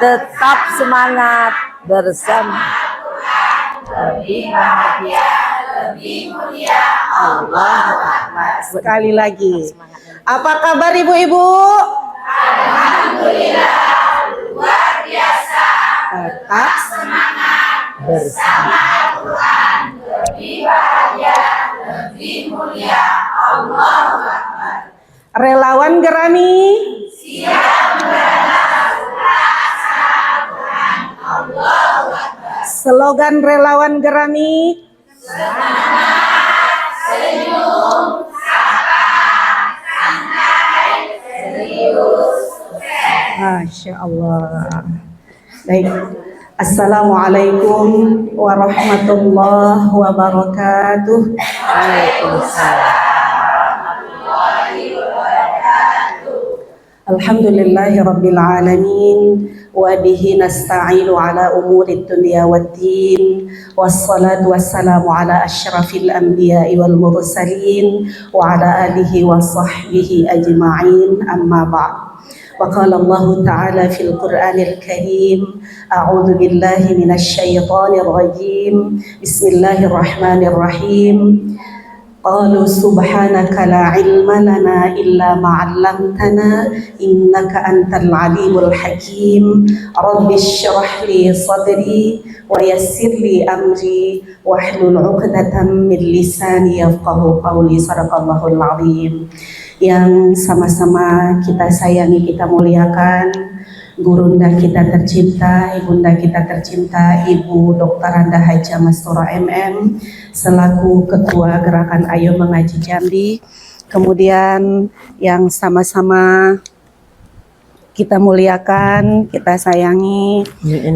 tetap semangat bersama. Lebih bahagia, lebih mulia. Allahu Akbar. Sekali lagi. Apa kabar ibu-ibu? Alhamdulillah, luar biasa. Tetap Semangat bersama Al-Quran. Lebih bahagia, lebih mulia. Allahu Akbar. relawan Gerani. Siap melaksanakan Al-Quran. Allahu Akbar. Slogan relawan Gerani. Semangat, senyum, sabar, santai, serius, sukses. Masya Allah. Baik. Assalamualaikum warahmatullahi wabarakatuh. Waalaikumsalam. Alhamdulillahi rabbil alamin wa bihi nasta'inu ala umuri dunya waddin wassalatu wassalamu ala asyrafil anbiya'i wal mursalin wa ala alihi wa sahbihi ajma'in amma ba'd. Wa qala Allah ta'ala fil Qur'anil Karim a'udzu billahi minasy syaithanir rajim bismillahirrahmanirrahim. Qalu subhanaka la ilma lana illa ma 'allamtana innaka antal alimul hakim. Rabbi shrah li sadri wa yassir li amri wahlul 'uqdatam min lisani yafqahu qawli. Shadaqallahul azim. Yang sama-sama kita sayangi, kita muliakan Gurunda kita tercinta, Ibunda kita tercinta, Ibu Dr. Anda Haja Mastura MM selaku Ketua Gerakan Ayo Mengaji Jambi. Kemudian yang sama-sama kita muliakan, kita sayangi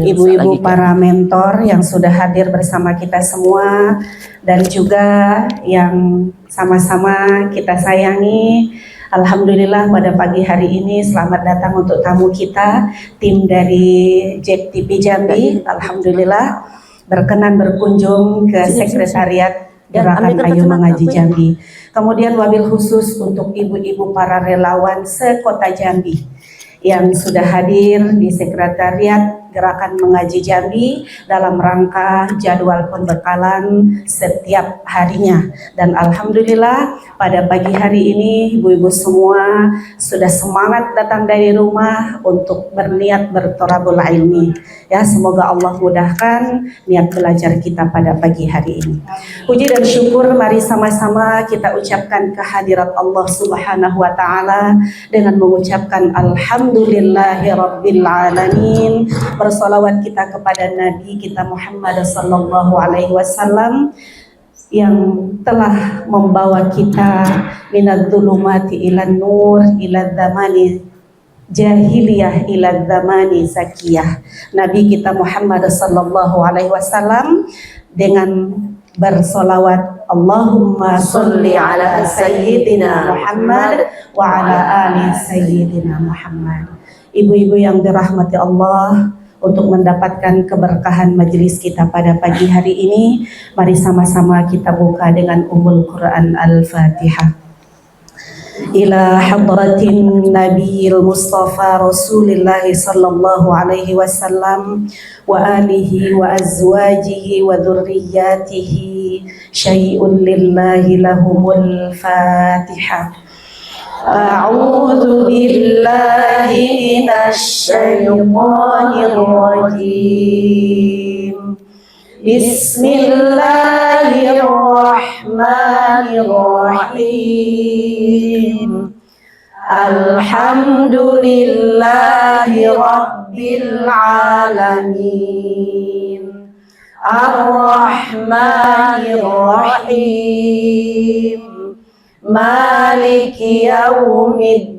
ibu-ibu para mentor yang sudah hadir bersama kita semua, dan juga yang sama-sama kita sayangi. Alhamdulillah pada pagi hari ini selamat datang untuk tamu kita, tim dari JEK TV Jambi. Alhamdulillah berkenan berkunjung ke Sekretariat Gerakan Ayo Mengaji Jambi. Kemudian wabil khusus untuk ibu-ibu para relawan sekota Jambi yang sudah hadir di Sekretariat Gerakan Mengaji Jambi dalam rangka jadwal pembekalan setiap harinya. Dan alhamdulillah pada pagi hari ini ibu-ibu semua sudah semangat datang dari rumah untuk berniat bertolabul ilmi. Ya, semoga Allah mudahkan niat belajar kita pada pagi hari ini. Puji dan syukur mari sama-sama kita ucapkan kehadirat Allah Subhanahu wa taala dengan mengucapkan alhamdulillahirabbil alamin. Bersolawat kita kepada Nabi kita Muhammad sallallahu alaihi wasallam yang telah membawa kita minadz dzulumati ilan nur ila zamani jahiliyah ila zamani zakiyah. Nabi kita Muhammad sallallahu alaihi wasallam dengan bersolawat Allahumma sholli ala sayyidina Muhammad wa ala ali sayyidina Muhammad. Ibu-ibu yang dirahmati Allah, untuk mendapatkan keberkahan majelis kita pada pagi hari ini, mari sama-sama kita buka dengan Ummul Quran Al-Fatihah. Ila hadratin Nabiyil Mustafa Rasulillah sallallahu alaihi wasallam wa alihi wa azwajihi wa dhurriyyatihi syai'un lillahi lahumul Fatihah. A'udzu billahi minasyaitonir rajim. Bismillahirrahmanirrahim. Alhamdulillahi rabbil alamin. Ar-Rahmanir Rahim. Maliki yaumiddin.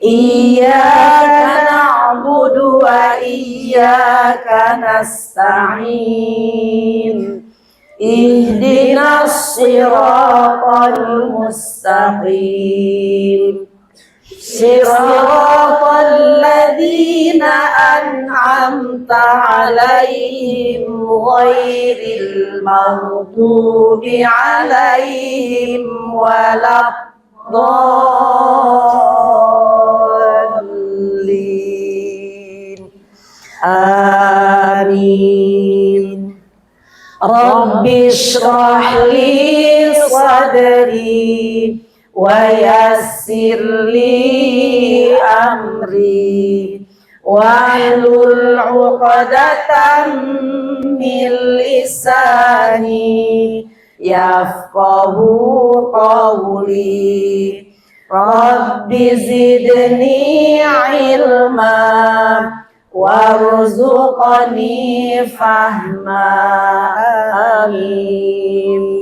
Iyyaka na'budu wa iyyaka nasta'in. Ihdinas siratal mustaqim. Siratal ladzina an'amta 'alaihim ghairil maghdubi 'alaihim waladdallin. Rabbi shrah li sadri wa yassir li amri wahlul 'uqdatam min lisani yafqahu qawli. Rabbi zidni ilma warzuqni fahma. Amin.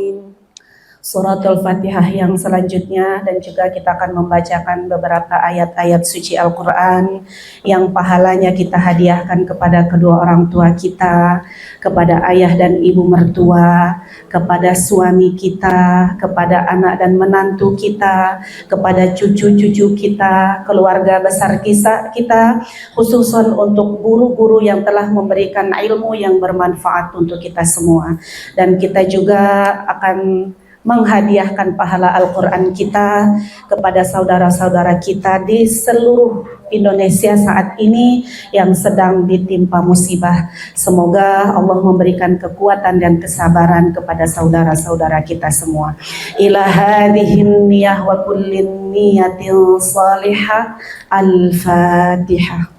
Suratul Fatihah yang selanjutnya, dan juga kita akan membacakan beberapa ayat-ayat suci Al-Quran yang pahalanya kita hadiahkan kepada kedua orang tua kita, kepada ayah dan ibu mertua, kepada suami kita, kepada anak dan menantu kita, kepada cucu-cucu kita, keluarga besar kita, khususan untuk guru-guru yang telah memberikan ilmu yang bermanfaat untuk kita semua. Dan kita juga akan menghadiahkan pahala Al-Quran kita kepada saudara-saudara kita di seluruh Indonesia saat ini yang sedang ditimpa musibah. Semoga Allah memberikan kekuatan dan kesabaran kepada saudara-saudara kita semua. Ila hadhihin niyah wa kullin niyatin salihah. Al-Fatihah.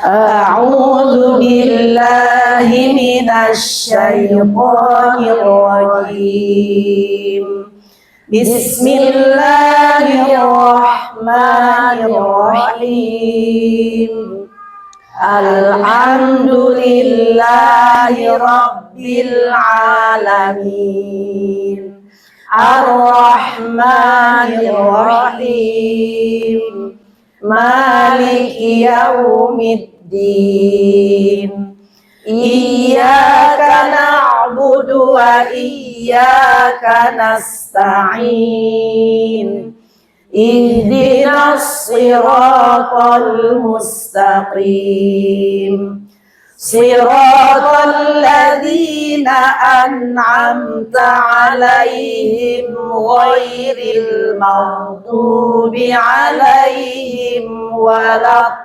A'udzu billahi minasy syaithanir rajim. Bismillahirrahmanirrahim. Alhamdulillahi rabbil alamin. Ar-Rahmanir-Rahim. Maliki yaumiddin. Iyyaka na'budu wa iyyaka nasta'in. Ihdinas siratal mustaqim. Siratal ladzina an'amta 'alaihim ghairil maghdubi 'alaihim waladdallin.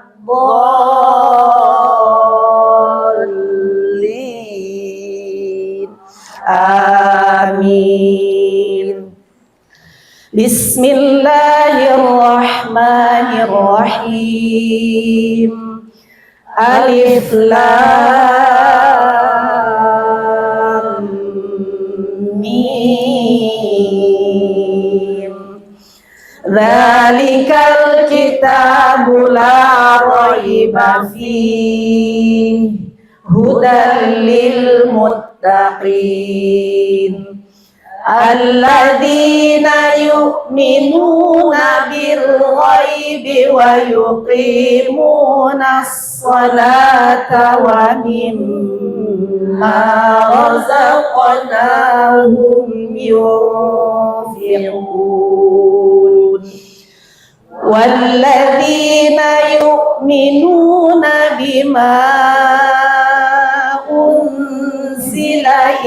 Amin. Bismillahirrahmanirrahim. Alif Lam Mim. Dzalikal kitabu la raiba fihi hudan lil muttaqin. Alladzina yu'minuna bil ghaibi wa yuqimunas salata wa mimma razaqnahum yunfiqun. Walladzina yu'minuna bima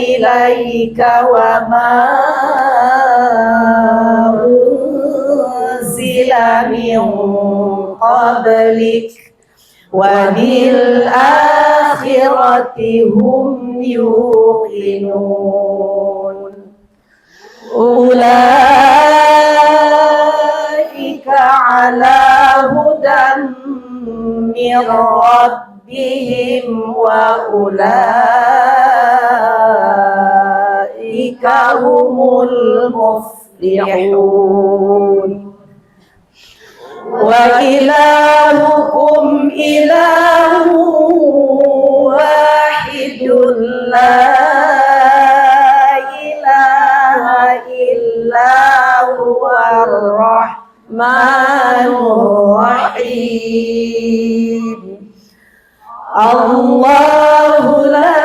ilaika wa ma unzila min qablik wa bil akhirati hum yuqinun. Ulaika ala hudan min rabbihim wa ulaika humul muflihun. Wa ilahukum ilahun wahidun la ilaha illa huwar rahmanur rahim. Allahu la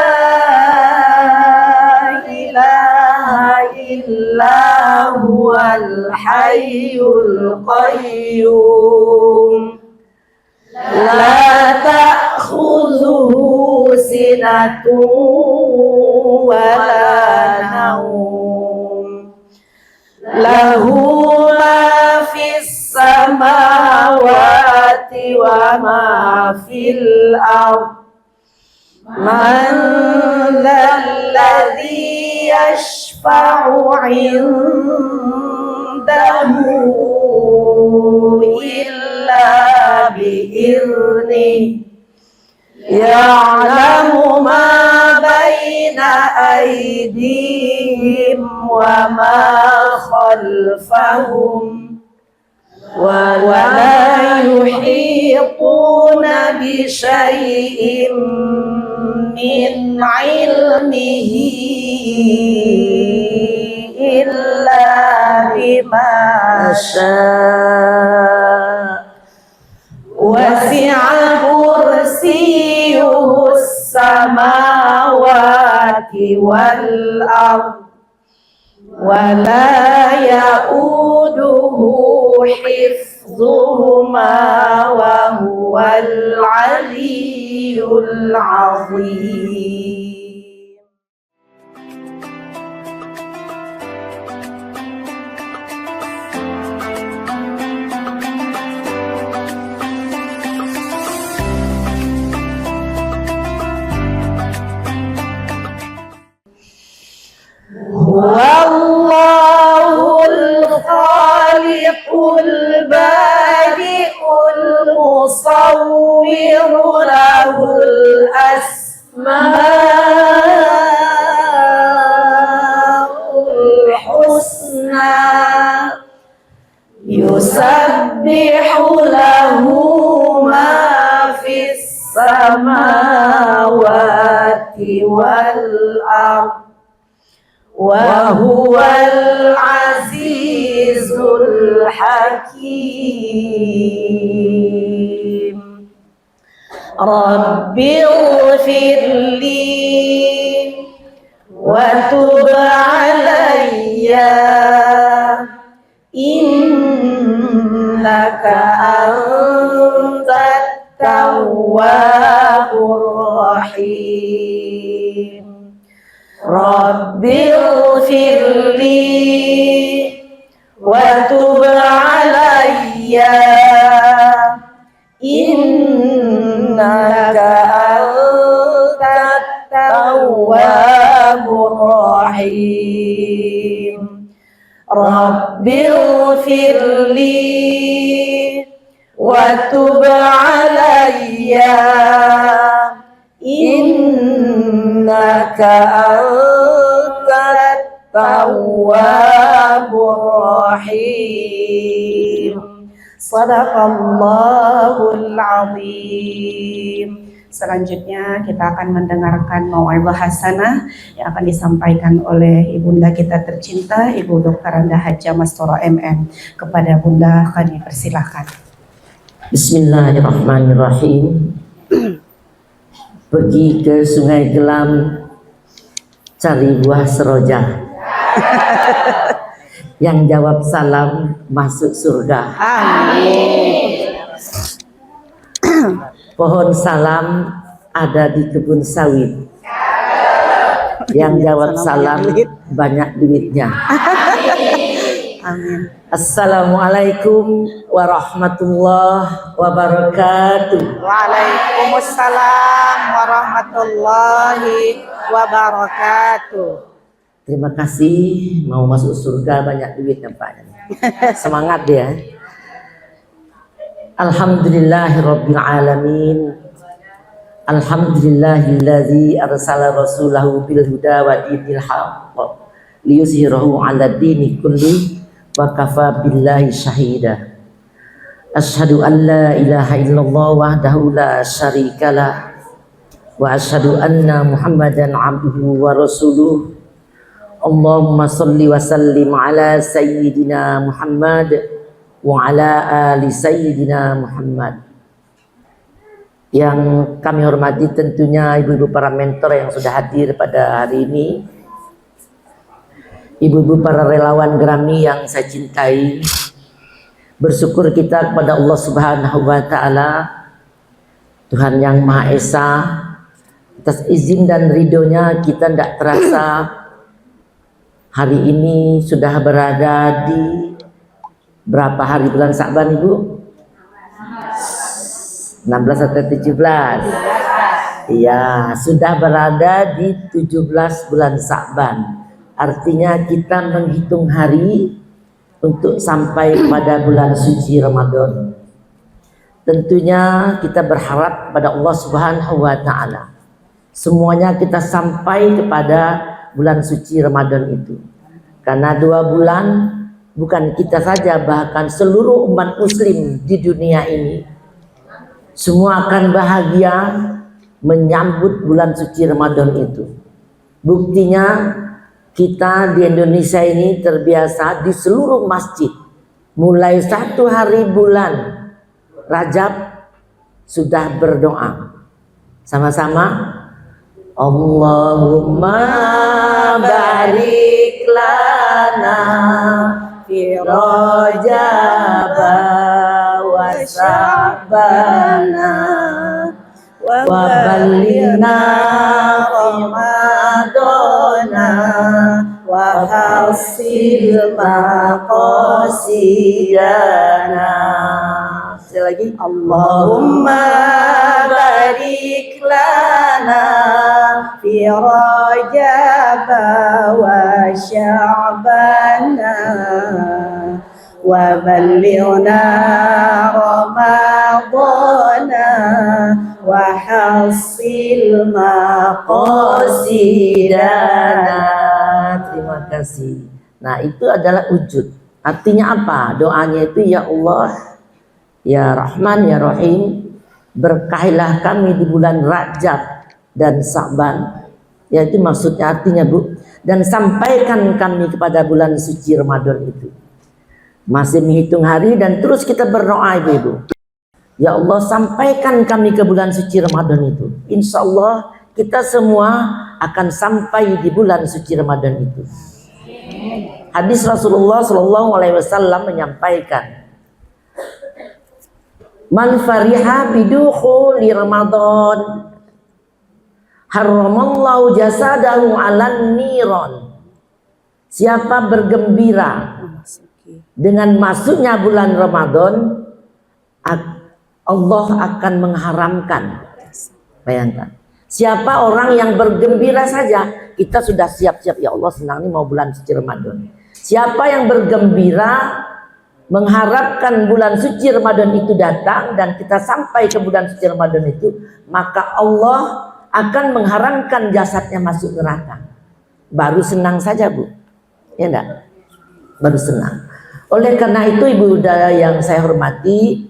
ilaha illa huwal hayyul qayyum. La ta'khudhuhu sinatun wa la nawm. Lahu ma fis samawati wa ma fil ardh. Man dhal الذي يشفع عنده إلا بإذنه يعلم ما بين أيديهم وما خلفهم ولا يحيطون بشيء من علمه إلا بما شاء وسع كرسيه السماوات والأرض ولا يؤوده حفظهما وهو العلي العظيم. والله الخالق البارئ المصور له الأسماء الحسنى يسبح له ما في السماوات والأرض وهو العزيز الحكيم. رب اغفر لي وتب علي إنك أنت التواب الرحيم. رب اغفر لي وتب علي إنك أنت التواب الرحيم. رب اغفر لي وتب علي إنك أنت التواب الرحيم. Sadaqallahul azim. Selanjutnya kita akan mendengarkan mau'izah hasanah yang akan disampaikan oleh ibunda kita tercinta, Ibu Dr. Randa Hajah Mastora MM. Kepada Bunda kami persilahkan. Bismillahirrahmanirrahim. Pergi ke Sungai Gelam cari buah seroja. Yang jawab salam masuk surga. Amin. Pohon salam ada di kebun sawit. Yang jawab salam banyak duitnya. Amin. Assalamualaikum warahmatullahi wabarakatuh. Waalaikumsalam warahmatullahi wabarakatuh. Terima kasih, mau masuk surga banyak duitnya Pak. Semangat ya. Alhamdulillahirabbil alamin. Alhamdulillahilladzi arsala rasulahu bil huda wa dinil haqq liyuzhirahu 'ala dini kulli wa kafa billahi syahida. Asyhadu an la ilaha illallah wahdahu la syarikalah wa asyhadu anna Muhammadan 'abduhu wa rasuluh. Allahumma salli wa sallim ala sayyidina Muhammad wa ala ali sayyidina Muhammad. Yang kami hormati tentunya ibu-ibu para mentor yang sudah hadir pada hari ini, ibu-ibu para relawan Gerami yang saya cintai. Bersyukur kita kepada Allah Subhanahu wa taala, Tuhan yang Maha Esa, atas izin dan ridhonya kita tidak terasa hari ini sudah berada di berapa hari bulan Sa'ban Ibu? 16 atau 17? Iya, sudah berada di 17 bulan Sa'ban. Artinya kita menghitung hari untuk sampai pada bulan suci Ramadan. Tentunya kita berharap pada Allah Subhanahu wa taala. Semuanya kita sampai kepada bulan suci Ramadan itu. Karena 2 bulan bukan kita saja, bahkan seluruh umat muslim di dunia ini semua akan bahagia menyambut bulan suci Ramadan itu. Buktinya kita di Indonesia ini terbiasa di seluruh masjid mulai 1 hari bulan Rajab sudah berdoa sama-sama, Allahumma barik lana fi Rajab wa Sya'bana wa ballighna Ramadana wa hasil maqasidana. Sekali lagi, Allahumma barik lana fi Rajab wa Sya'bana wa ballighna Ramadana wa hasil maqasidana. Terima kasih. Nah, itu adalah wujud. Artinya apa? Doanya itu, ya Allah, ya Rahman, ya Rahim, berkahilah kami di bulan Rajab dan Sa'ban. Ya, itu maksudnya, artinya Bu. Dan sampaikan kami kepada bulan suci Ramadan itu. Masih menghitung hari dan terus kita berdoa, Ibu-ibu. Ya Allah, sampaikan kami ke bulan suci Ramadan itu. Insya Allah kita semua akan sampai di bulan suci Ramadan itu. Hadis Rasulullah SAW menyampaikan, Man fariha bidukhuli Ramadan haramallahu jasadahu 'alan niron. Siapa bergembira dengan masuknya bulan Ramadan, Allah akan mengharamkan. Bayangkan, siapa orang yang bergembira saja, kita sudah siap-siap, ya Allah senang nih mau bulan suci Ramadan. Siapa yang bergembira mengharapkan bulan suci Ramadan itu datang dan kita sampai ke bulan suci Ramadan itu, maka Allah akan mengharamkan jasadnya masuk neraka. Baru senang saja, Bu. Ya enggak? Baru senang. Oleh karena itu, Ibu yang saya hormati,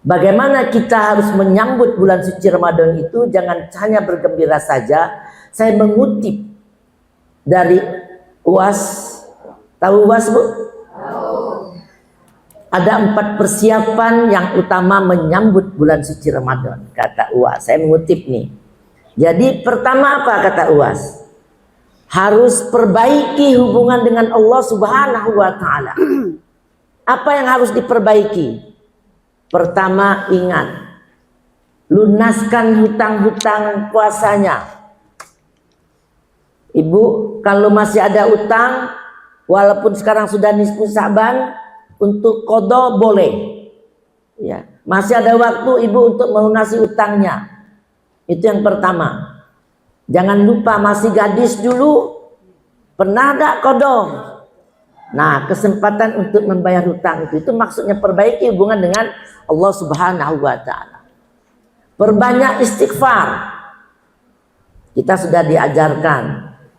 bagaimana kita harus menyambut bulan suci Ramadan itu, jangan hanya bergembira saja. Saya mengutip dari UAS. Tahu UAS, Bu? Ada 4 persiapan yang utama menyambut bulan suci Ramadan, kata UAS. Saya mengutip nih. Jadi pertama apa kata UAS? Harus perbaiki hubungan dengan Allah Subhanahu wa taala. Apa yang harus diperbaiki? Pertama, ingat, lunaskan hutang-hutang puasanya. Ibu, kalau masih ada utang, walaupun sekarang sudah nisfu Sa'ban, untuk qada boleh. Ya, masih ada waktu Ibu untuk melunasi utangnya. Itu yang pertama. Jangan lupa masih gadis dulu, pernah ada qada. Nah, kesempatan untuk membayar hutang itu maksudnya perbaiki hubungan dengan Allah Subhanahu wa taala. Perbanyak istighfar. Kita sudah diajarkan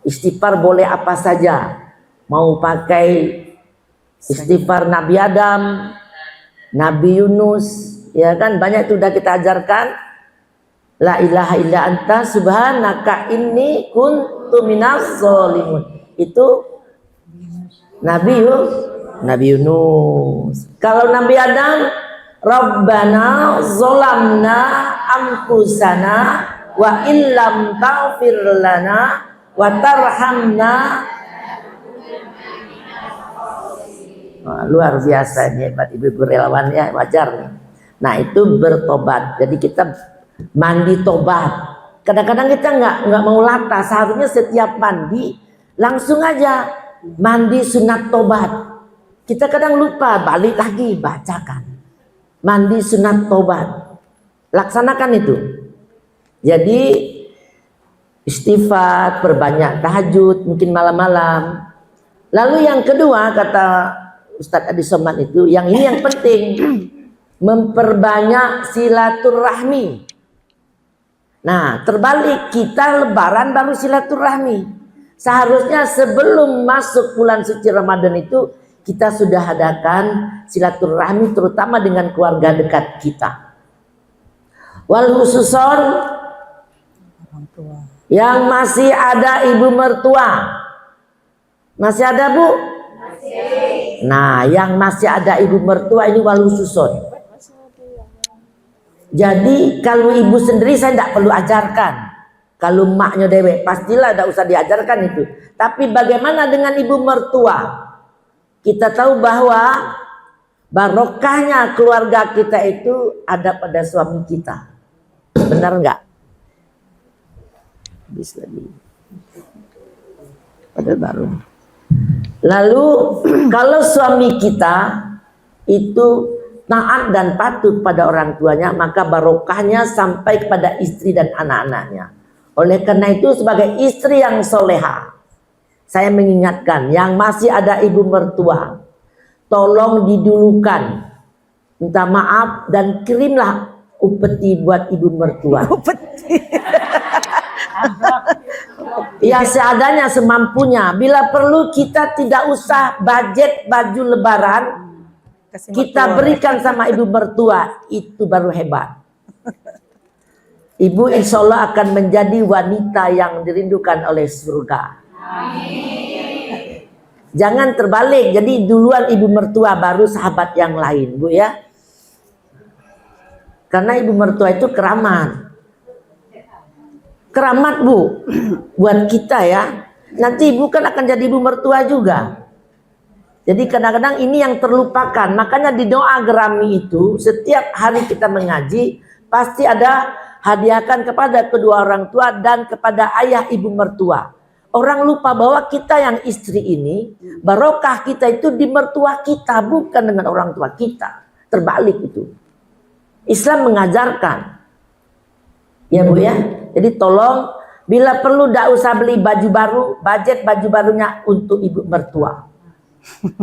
istighfar boleh apa saja. Mau pakai istighfar Nabi Adam, Nabi Yunus, ya kan, banyak itu sudah kita ajarkan. La ilaha illa anta subhanaka inni kuntu minaz zalimin. Itu Nabi Yunus. Kalau Nabi Adam, Rabbana zolamna anfusana wa illam taghfir lana wa tarhamna. Luar biasa ini hebat ibu-ibu relawan ya, wajar nih. Nah, itu bertobat. Jadi kita mandi tobat. Kadang-kadang kita nggak mau latah. Seharusnya setiap mandi langsung aja mandi sunat tobat. Kita kadang lupa, balik lagi bacakan. Mandi sunat tobat. Laksanakan itu. Jadi istighfar, perbanyak tahajud, mungkin malam-malam. Lalu yang kedua kata Ustadz Adi Somad itu, yang ini yang penting, memperbanyak silaturahmi. Nah, terbalik, kita lebaran baru silaturahmi. Seharusnya sebelum masuk bulan suci Ramadan itu kita sudah adakan silaturahmi terutama dengan keluarga dekat kita. Wal khususon yang masih ada ibu mertua. Masih ada, Bu? Masih. Nah, yang masih ada ibu mertua ini wal khususon. Jadi kalau ibu sendiri saya tidak perlu ajarkan. Kalau maknya dewek pastilah tidak usah diajarkan itu. Tapi bagaimana dengan ibu mertua? Kita tahu bahwa barokahnya keluarga kita itu ada pada suami kita. Benar enggak? Habis lagi. Pada baru. Lalu kalau suami kita itu taat dan patuh pada orang tuanya, maka barokahnya sampai kepada istri dan anak-anaknya. Oleh karena itu sebagai istri yang soleha, saya mengingatkan yang masih ada ibu mertua, tolong didulukan, minta maaf dan kirimlah upeti buat ibu mertua. Ya seadanya semampunya. Bila perlu kita tidak usah budget baju lebaran, kita berikan sama ibu mertua, itu baru hebat. Ibu insya Allah akan menjadi wanita yang dirindukan oleh surga. Amin. Jangan terbalik, jadi duluan ibu mertua baru sahabat yang lain, Bu ya. Karena ibu mertua itu keramat. Keramat, Bu, buat kita ya. Nanti ibu kan akan jadi ibu mertua juga. Jadi kadang-kadang ini yang terlupakan. Makanya di doa gerami itu setiap hari kita mengaji pasti ada hadiahkan kepada kedua orang tua dan kepada ayah ibu mertua. Orang lupa bahwa kita yang istri ini barokah kita itu di mertua kita, bukan dengan orang tua kita. Terbalik itu. Islam mengajarkan. Ya Bu ya. Jadi tolong bila perlu tidak usah beli baju baru, budget baju barunya untuk ibu mertua.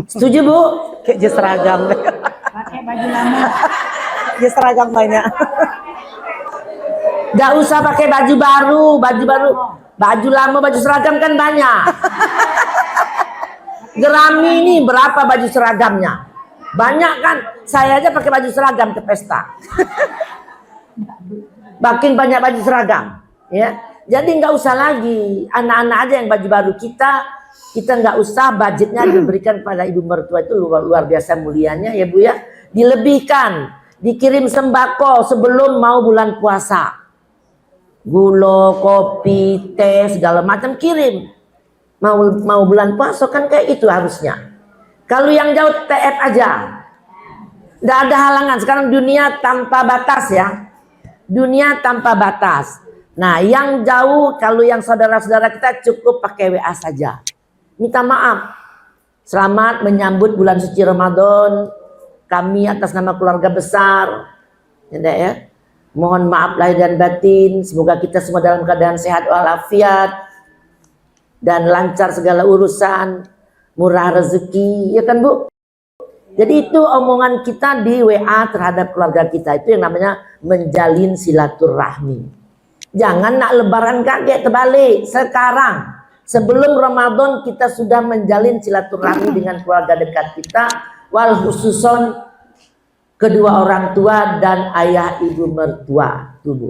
Setuju Bu? Kayak seragam. Pakai baju lama. Dia seragam banyak. Gak usah pakai baju baru, baju lama, baju seragam kan banyak. Gerami ini berapa baju seragamnya? Banyak kan? Saya aja pakai baju seragam ke pesta. Makin banyak baju seragam, ya. Jadi nggak usah lagi anak-anak aja yang baju baru kita nggak usah budgetnya diberikan pada ibu mertua itu luar biasa mulianya ya Bu ya. Dilebihkan, dikirim sembako sebelum mau bulan puasa. Gula, kopi, teh, segala macam kirim. Mau bulan puasa kan kayak itu harusnya. Kalau yang jauh TF aja. Nggak ada halangan. Sekarang dunia tanpa batas ya. Dunia tanpa batas. Nah yang jauh kalau yang saudara-saudara kita cukup pakai WA saja. Minta maaf. Selamat menyambut bulan suci Ramadan. Kami atas nama keluarga besar. Ya. Mohon maaf lahir dan batin. Semoga kita semua dalam keadaan sehat walafiat. Dan lancar segala urusan. Murah rezeki. Ya kan Bu? Jadi itu omongan kita di WA terhadap keluarga kita. Itu yang namanya menjalin silaturahmi. Jangan nak lebaran kaget terbalik. Sekarang sebelum Ramadan kita sudah menjalin silaturahmi dengan keluarga dekat kita. Wal khususon kedua orang tua dan ayah ibu mertua. Tuh Bu.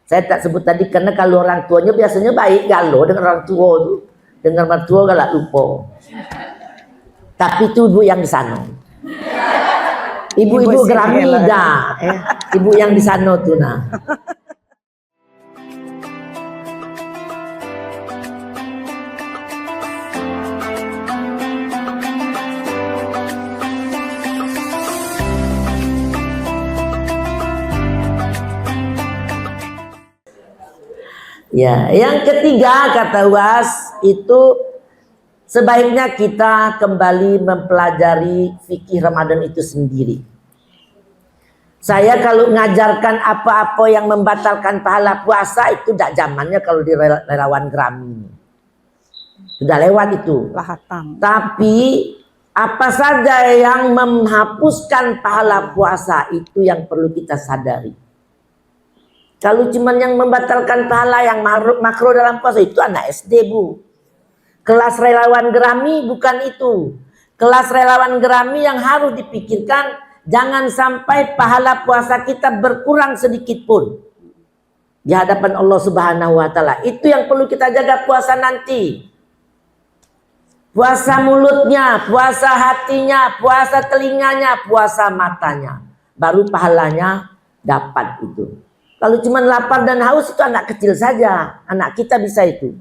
Saya tak sebut tadi karena kalau orang tuanya biasanya baik galau dengan orang tua tuh. Dengan mertua galak lupa. Tapi itu Bu yang di sana. Ibu-ibu gerami dah, ibu yang di sana tuh nah. Ya, yang ketiga kata UAS itu sebaiknya kita kembali mempelajari fikih Ramadan itu sendiri. Saya kalau ngajarkan apa-apa yang membatalkan pahala puasa itu tidak zamannya kalau di relawan Grammy. Sudah lewat itu. Lahatang. Tapi apa saja yang menghapuskan pahala puasa itu yang perlu kita sadari. Kalau cuman yang membatalkan pahala yang makro dalam puasa itu anak SD, Bu. Kelas relawan Grammy bukan itu. Kelas relawan Grammy yang harus dipikirkan, jangan sampai pahala puasa kita berkurang sedikit pun di hadapan Allah Subhanahu wa taala. Itu yang perlu kita jaga puasa nanti. Puasa mulutnya, puasa hatinya, puasa telinganya, puasa matanya. Baru pahalanya dapat itu. Kalau cuma lapar dan haus itu anak kecil saja. Anak kita bisa itu.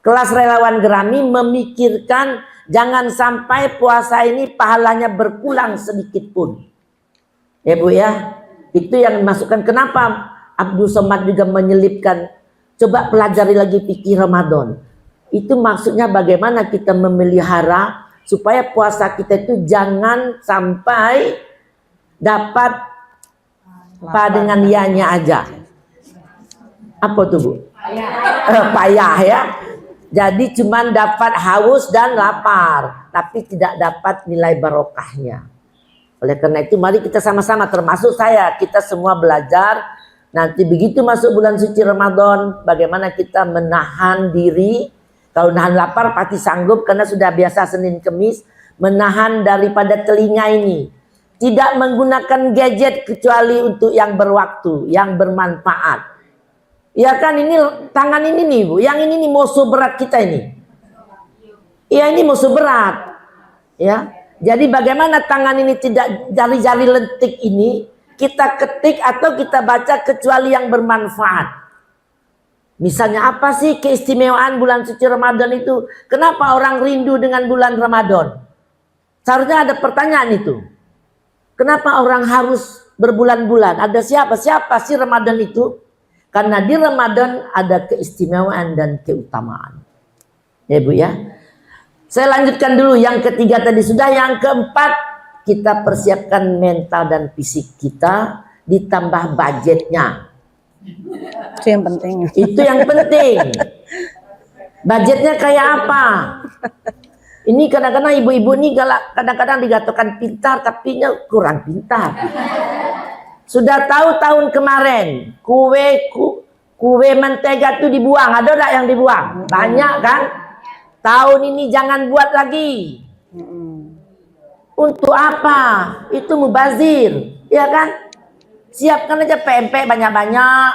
Kelas relawan Grammy memikirkan jangan sampai puasa ini pahalanya berkurang sedikit pun. Ya Bu ya. Itu yang dimasukkan. Kenapa Abdul Somad juga menyelipkan. Coba pelajari lagi fikih Ramadan. Itu maksudnya bagaimana kita memelihara supaya puasa kita itu jangan sampai dapat dengan ianya aja. Apa tuh Bu? Payah ya. Jadi cuman dapat haus dan lapar, tapi tidak dapat nilai barokahnya. Oleh karena itu mari kita sama-sama, termasuk saya, kita semua belajar. Nanti begitu masuk bulan suci Ramadan, bagaimana kita menahan diri. Kalau nahan lapar pasti sanggup karena sudah biasa Senin Kemis menahan daripada telinga ini. Tidak menggunakan gadget kecuali untuk yang berwaktu, yang bermanfaat. Ya kan ini tangan ini nih Bu, yang ini nih musuh berat kita ini. Ya ini musuh berat. Ya. Jadi bagaimana tangan ini tidak jari-jari lentik ini kita ketik atau kita baca kecuali yang bermanfaat. Misalnya apa sih keistimewaan bulan suci Ramadan itu? Kenapa orang rindu dengan bulan Ramadan? Seharusnya ada pertanyaan itu. Kenapa orang harus berbulan-bulan? Ada siapa? Siapa sih Ramadan itu? Karena di Ramadan ada keistimewaan dan keutamaan. Ya Bu ya. Saya lanjutkan dulu yang ketiga tadi sudah. Yang keempat, kita persiapkan mental dan fisik kita ditambah budgetnya. Itu yang penting. Itu yang penting. Budgetnya kayak apa? Ini kadang-kadang ibu-ibu ini kadang-kadang digatokan pintar tapi kurang pintar. Sudah tahu tahun kemarin kue mentega itu dibuang. Ada enggak yang dibuang? Banyak kan? Tahun ini jangan buat lagi. Untuk apa? Itu mubazir, ya kan? Siapkan aja pempek banyak-banyak,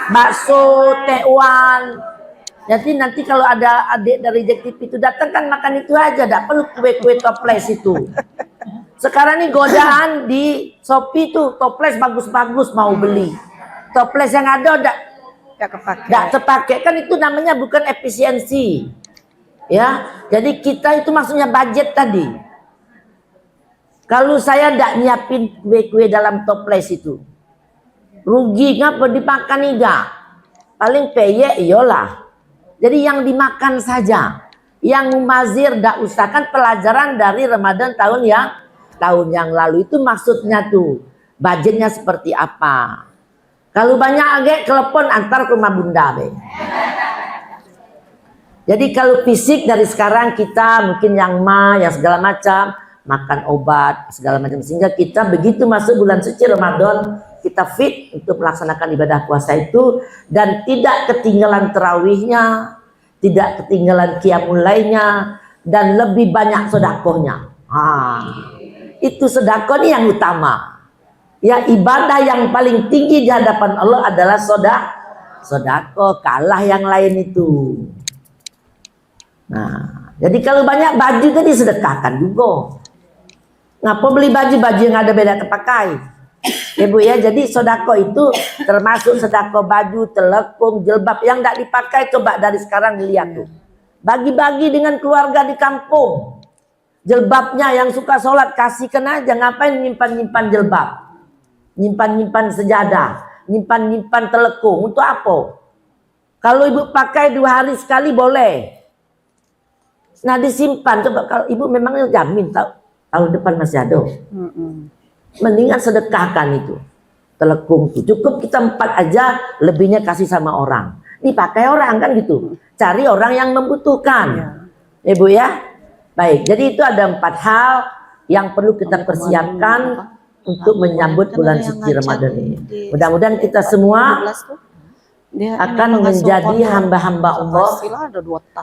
bakso, tekwan. Jadi nanti kalau ada adik dari JTP itu datang kan makan itu aja, tidak perlu kue-kue toples itu. Sekarang ini godaan di Shopee tuh toples bagus-bagus mau beli. Toples yang ada tidak terpakai, kan itu namanya bukan efisiensi. Ya, jadi kita itu maksudnya budget tadi. Kalau saya tidak nyiapin kue-kue dalam toples itu, rugi ngapa dimakan iga? Paling peye iyalah. Jadi yang dimakan saja, yang mumazir tidak usah. Kan pelajaran dari Ramadan tahun yang lalu itu maksudnya tuh budgetnya seperti apa. Kalau banyak agak telepon antar ke rumah bunda be. Jadi kalau fisik dari sekarang kita mungkin yang segala macam. Makan obat segala macam sehingga kita begitu masuk bulan suci Ramadan kita fit untuk melaksanakan ibadah puasa itu dan tidak ketinggalan tarawihnya, tidak ketinggalan qiyamul lailnya dan lebih banyak sedekahnya. Itu sedekah ini yang utama. Ya ibadah yang paling tinggi di hadapan Allah adalah sedekah, kalah yang lain itu. Nah, jadi kalau banyak baju tadi sedekahkan juga. Ngapa beli baju yang ada beda terpakai? Ya Bu ya, jadi sodako itu termasuk sodako baju, telekung, jilbab yang tidak dipakai. Coba dari sekarang dilihat tuh. Bagi-bagi dengan keluarga di kampung. Jilbabnya yang suka sholat kasihkan aja. Ngapain nyimpan-nyimpan jilbab? Nyimpan-nyimpan sejadah. Nyimpan-nyimpan telekung. Untuk apa? Kalau ibu pakai 2 hari sekali boleh. Nah disimpan. Coba kalau ibu memangnya jamin tahun depan masih ada. Mendingan sedekahkan itu. Telekung tuh. Cukup kita 4 aja, lebihnya kasih sama orang. Dipakai orang kan gitu. Cari orang yang membutuhkan. Ibu ya. Baik, jadi itu ada 4 hal yang perlu kita persiapkan untuk menyambut bulan suci Ramadan ini. Mudah-mudahan kita semua akan menjadi hamba-hamba Allah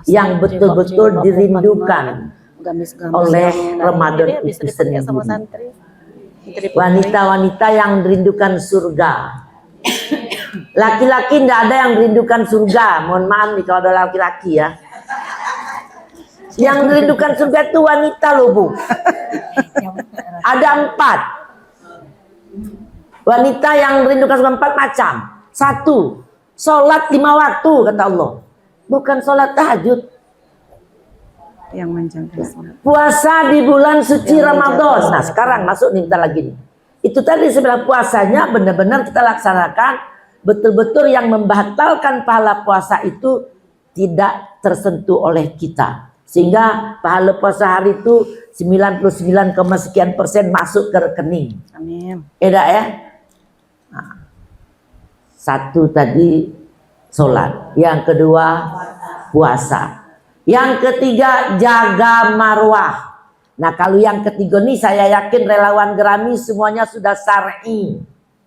yang betul-betul dirindukan oleh Ramadan itu sendiri. Wanita-wanita yang merindukan surga. Laki-laki tidak ada yang merindukan surga. Mohon maaf nih kalau ada laki-laki ya. Yang merindukan surga itu wanita loh Bu. Ada 4. Wanita yang merindukan surga 4 macam. 1. Sholat 5 waktu kata Allah. Bukan sholat tahajud. Yang menjaga sholat. Puasa di bulan suci Ramadan. Nah sekarang masuk nih, bentar lagi nih. Itu tadi sebenarnya puasanya benar-benar kita laksanakan. Betul-betul yang membatalkan pahala puasa itu tidak tersentuh oleh kita. Sehingga pahala puasa hari itu 99, sekian persen masuk ke rekening. Amin. Edak ya? Nah, 1 tadi sholat. Yang kedua puasa. Yang ketiga jaga marwah. Nah kalau yang ketiga nih saya yakin relawan Gerami semuanya sudah syar'i.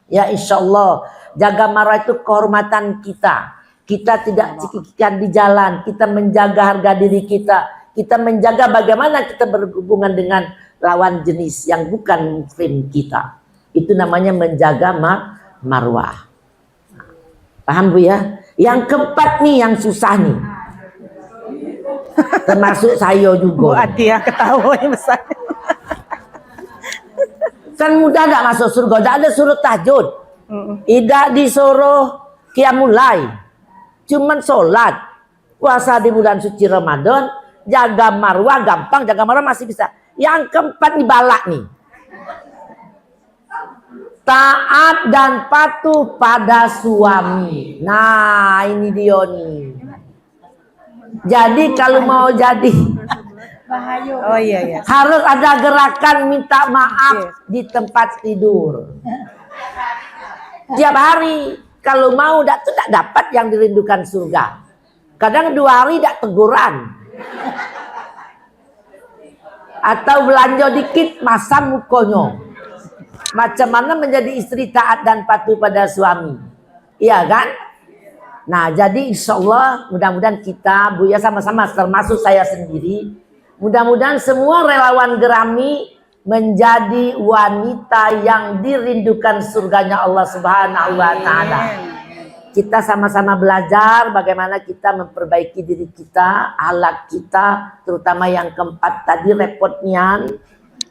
Ya insya Allah. Jaga marwah itu kehormatan kita. Kita tidak cekikikan di jalan. Kita menjaga harga diri kita. Kita menjaga bagaimana kita berhubungan dengan lawan jenis yang bukan muslim kita. Itu namanya menjaga marwah. Paham Bu ya? Yang keempat nih yang susah nih. Termasuk saya juga. Bu Ati yang ketawa yang besar. Kan mudah gak masuk surga. Tidak ada suruh tahajud. Tidak disuruh qiyamulai. Cuman sholat. Puasa di bulan suci Ramadan. Jaga marwah gampang. Jaga marwah masih bisa. Yang keempat dibalak nih. Taat dan patuh pada suami. Nah ini dia nih. Jadi kalau mau jadi Oh iya. harus ada gerakan minta maaf di tempat tidur. Tiap hari kalau mau tidak dapat yang dirindukan surga. Kadang 2 hari tidak teguran. Atau belanja dikit masam mukonyo. Macam mana menjadi istri taat dan patuh pada suami? Iya kan? Nah jadi insya Allah mudah-mudahan kita Bu ya sama-sama termasuk saya sendiri. Mudah-mudahan semua relawan Gerami menjadi wanita yang dirindukan surganya Allah Subhanahu wa Ta'ala. Kita sama-sama belajar bagaimana kita memperbaiki diri kita, akhlak kita, terutama yang keempat tadi repotnya.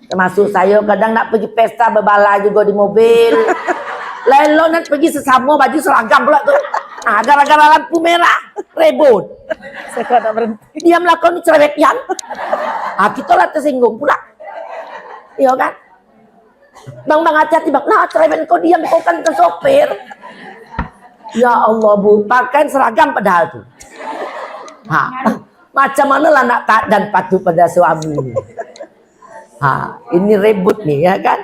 Termasuk saya kadang nak pergi pesta berbala juga di mobil. Lelo nak pergi sesama baju seragam pula tuh. Ah, gara-gara lampu merah rebut. Saya kok tak berhenti. Dia melakukan cerewetnya. Ah, kita lah tersinggung pula. Iya kan? Bang hati-hati bang. Nah cerewet kau diam kau kan ke sopir. Ya Allah Bu, pakaian seragam padahal tuh. Macam mana lah nak taat dan patuh pada suami. Ini ribut nih ya kan.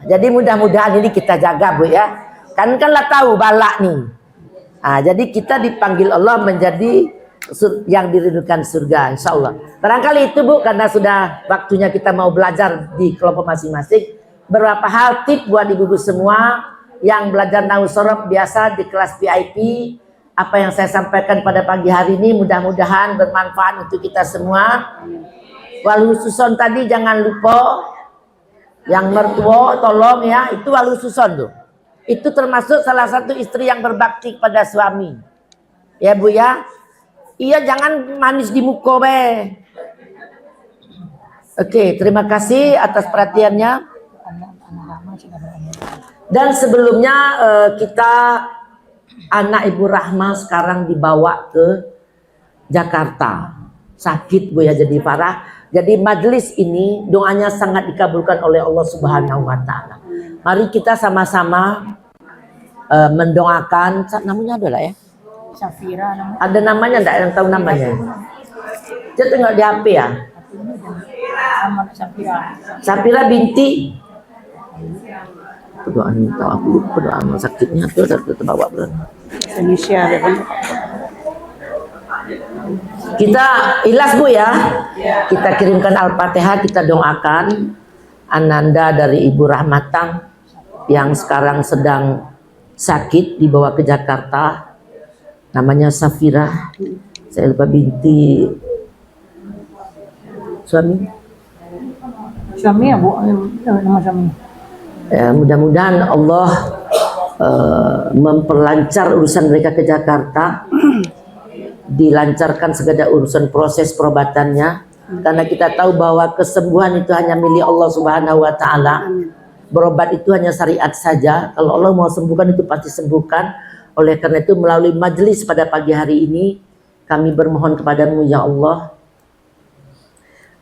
Jadi mudah-mudahan ini kita jaga Bu ya. Kan lah tahu balak nih. Jadi kita dipanggil Allah menjadi yang dirindukan surga insya Allah. Barangkali itu Bu karena sudah waktunya kita mau belajar di kelompok masing-masing. Beberapa hal tip buat ibu-ibu semua yang belajar Nahwu Shorof biasa di kelas VIP. Apa yang saya sampaikan pada pagi hari ini mudah-mudahan bermanfaat untuk kita semua. Wal khususon tadi jangan lupa yang mertua tolong ya, itu wal khususon tuh. Itu termasuk salah satu istri yang berbakti pada suami. Ya Bu ya. Iya jangan manis di muka be. Oke, terima kasih atas perhatiannya. Dan sebelumnya kita anak Ibu Rahma sekarang dibawa ke Jakarta. Sakit Bu ya jadi parah. Jadi majelis ini doanya sangat dikabulkan oleh Allah Subhanahu wa Ta'ala. Mari kita sama-sama mendoakan. Namanya adalah ya? Syafira namanya. Ada namanya enggak yang tahu namanya? Dia tengok di HP ya? Syafira. Syafira binti doa minta aku doa sakitnya tuh ada terbawa belum. Indonesia ada kan? Kita ikhlas Bu ya. Kita kirimkan Al-Fatihah, kita doakan Ananda dari Ibu Rahmatang yang sekarang sedang sakit dibawa ke Jakarta. Namanya Safira. Saya lupa binti suami. Suami ya Bu, nama suami. Mudah-mudahan Allah memperlancar urusan mereka ke Jakarta, dilancarkan segala urusan proses perobatannya, karena kita tahu bahwa kesembuhan itu hanya milik Allah Subhanahu wa Ta'ala. Berobat itu hanya syariat saja. Kalau Allah mau sembuhkan itu pasti sembuhkan. Oleh karena itu melalui majelis pada pagi hari ini kami bermohon kepadamu ya Allah,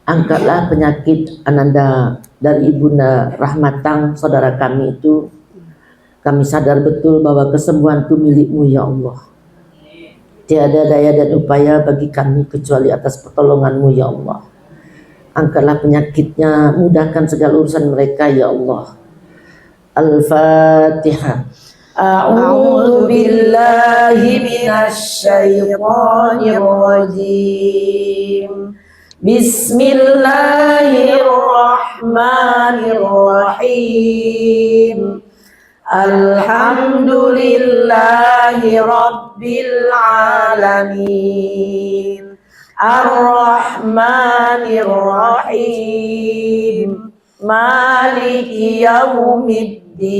angkatlah penyakit Ananda dari Ibunda Rahmatang, saudara kami itu. Kami sadar betul bahwa kesembuhan itu milikmu ya Allah. Tiada daya dan upaya bagi kami kecuali atas pertolonganmu ya Allah. Angkatlah penyakitnya, mudahkan segala urusan mereka ya Allah. Al-Fatihah. A'udzu billahi minasy syaithanir rajim. Bismillahirrahmanirrahim. Alhamdulillahi rabbil alamin. Ar-Rahmanir-Rahim, Maliki Yaumiddin.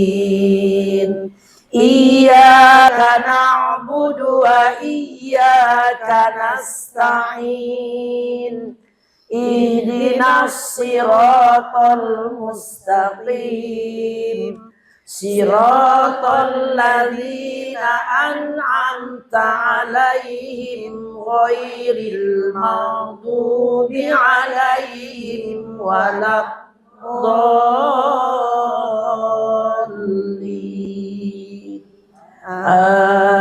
Iyyaka na'budu wa iyyaka nasta'in. Ihdinas siratal mustaqim. Siratal ladzina an'amta 'alaihim ghairil maghdubi 'alaihim waladdallin.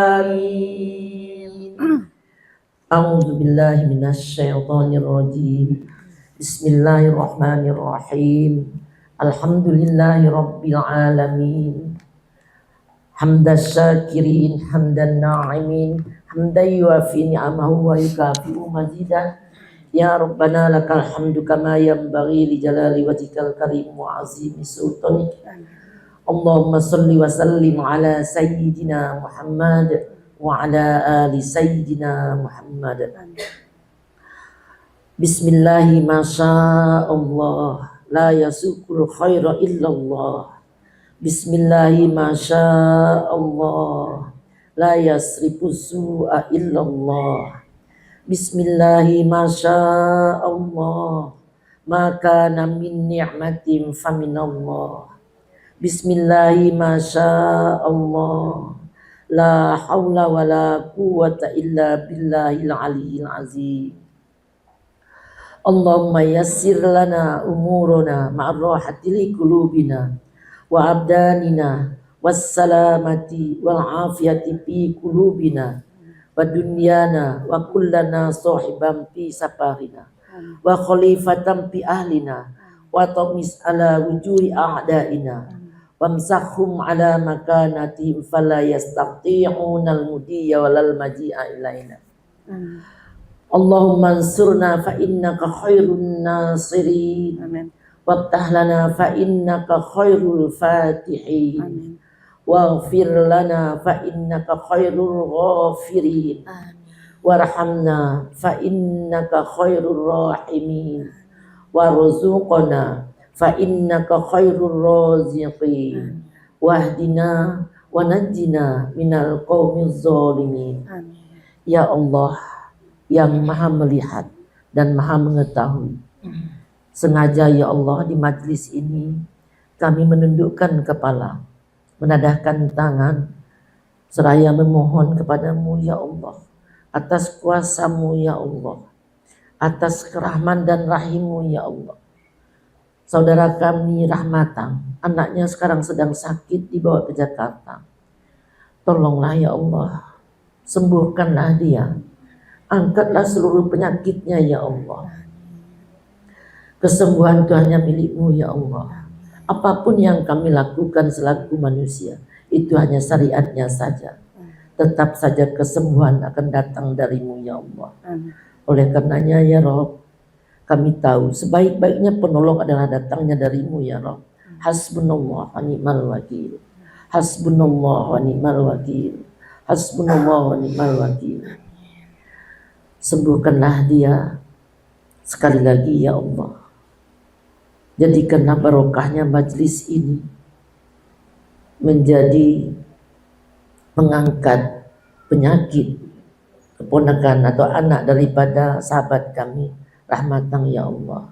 Amin. A'udzu billahi minasy syaithanir rajim. Bismillahirrahmanirrahim. Alhamdulillahi rabbil alamin. Hamdas syakirin, hamdan na'imin, hamdan yuafi ni'amahu wa yukafi'u mazidah. Ya Rabbana lakal hamdu kama yanbaghi li jalali wajhikal karim wa azimi sultanik. Allahumma salli wa sallim ala sayyidina Muhammad wa ala ali sayyidina Muhammad. Bismillahi masyaallah. La yasukul khaira illallah. Bismillahi masyaallah. La yasrifu su'a illallah. Bismillahi masyaallah. Maka min ni'matin faminallah. Bismillahi masyaallah. La hawla wa la quwwata illa billahil aliyyil azim. Allahumma yassir lana umurana ma'arrahati li qulubina wa abdanina wassalamati wal afiyati fi qulubina wa dunyana wa kullana sahiban fi safarina wa khalifatan fi ahlina wa tamis ala wujuhi a'daina wamsahhum ala makanatihim fala yastati'una al-mudiyya walal maji'a ilaina. Allahumma ansurna fa innaka khairun nasirin. Amin. Waftah lana fa innaka khairul fatihin. Amin. Waghfir lana fa innaka khairul ghafirin. Amin. Warhamna fa innaka khairur rahimin. Warzuqna fa innaka khairur raziqin. Wahdina wa najjina minal qaumiz zalimin. Amin. Ya Allah yang maha melihat dan maha mengetahui, sengaja ya Allah di majlis ini kami menundukkan kepala, menadahkan tangan, seraya memohon kepadamu ya Allah, atas kuasamu ya Allah, atas kerahman dan rahimmu ya Allah. Saudara kami Rahmatang, anaknya sekarang sedang sakit dibawa ke Jakarta. Tolonglah ya Allah, sembuhkanlah dia. Angkatlah seluruh penyakitnya ya Allah. Kesembuhan itu hanya milikmu ya Allah. Apapun yang kami lakukan selaku manusia, itu hanya syariatnya saja. Tetap saja kesembuhan akan datang darimu ya Allah. Oleh karenanya ya Rob, kami tahu sebaik-baiknya penolong adalah datangnya darimu ya Rob. Hasbunallah wa ni'mal wakil. Hasbunallah wa ni'mal wakil. Hasbunallah wa ni'mal wakil. Sembuhkanlah dia sekali lagi ya Allah. Jadikanlah barokahnya majlis ini menjadi mengangkat penyakit keponakan atau anak daripada sahabat kami, rahmatan ya Allah.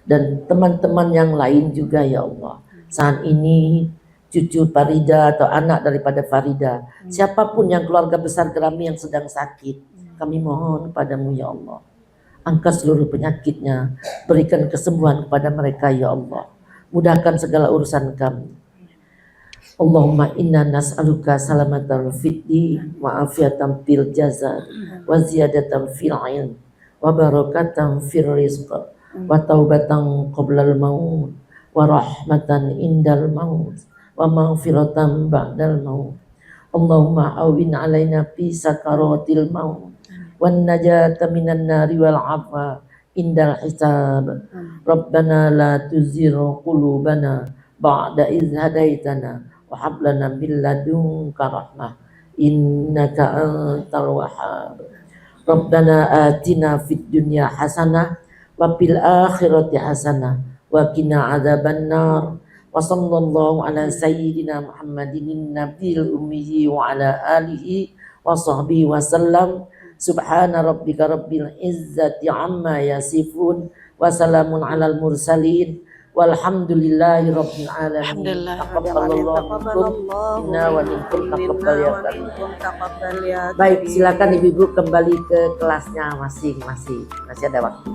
Dan teman-teman yang lain juga ya Allah. Saat ini cucu Farida atau anak daripada Farida, siapapun yang keluarga besar kami yang sedang sakit, kami mohon padamu ya Allah. Angkat seluruh penyakitnya, berikan kesembuhan kepada mereka ya Allah. Mudahkan segala urusan kami. Allahumma inna nas'aluka salamatan fid wa afiatan fil jasad wa ziyadatan fil ilm wa barakatan fil rizq wa taubatan qoblal maut wa rahmatan indal maut wa maghfiratan ba'dal maut. Allahumma awin alaina fi sakaratil maut wan najata minan nari wal afa indal hisab. Rabbana la tuzigh qulubana ba'da idh hadaitana wa hab lana min ladunka rahmah innaka antal wahhab. Rabbana atina fid dunya hasanah wa fil akhirati hasanah wa qina adzabannar. Wa sallallahu ala sayyidina Muhammadin nabiyil ummi wa ala alihi wa sahbihi wa sallam. Subhana rabbika rabbil izzati amma yasifun wa salamun alal mursalin walhamdulillahi rabbil alamin. Taqabbalallahu minna wa minkum taqabbal ya. Baik, silakan ibu-ibu kembali ke kelasnya masing-masing. Masih ada waktu.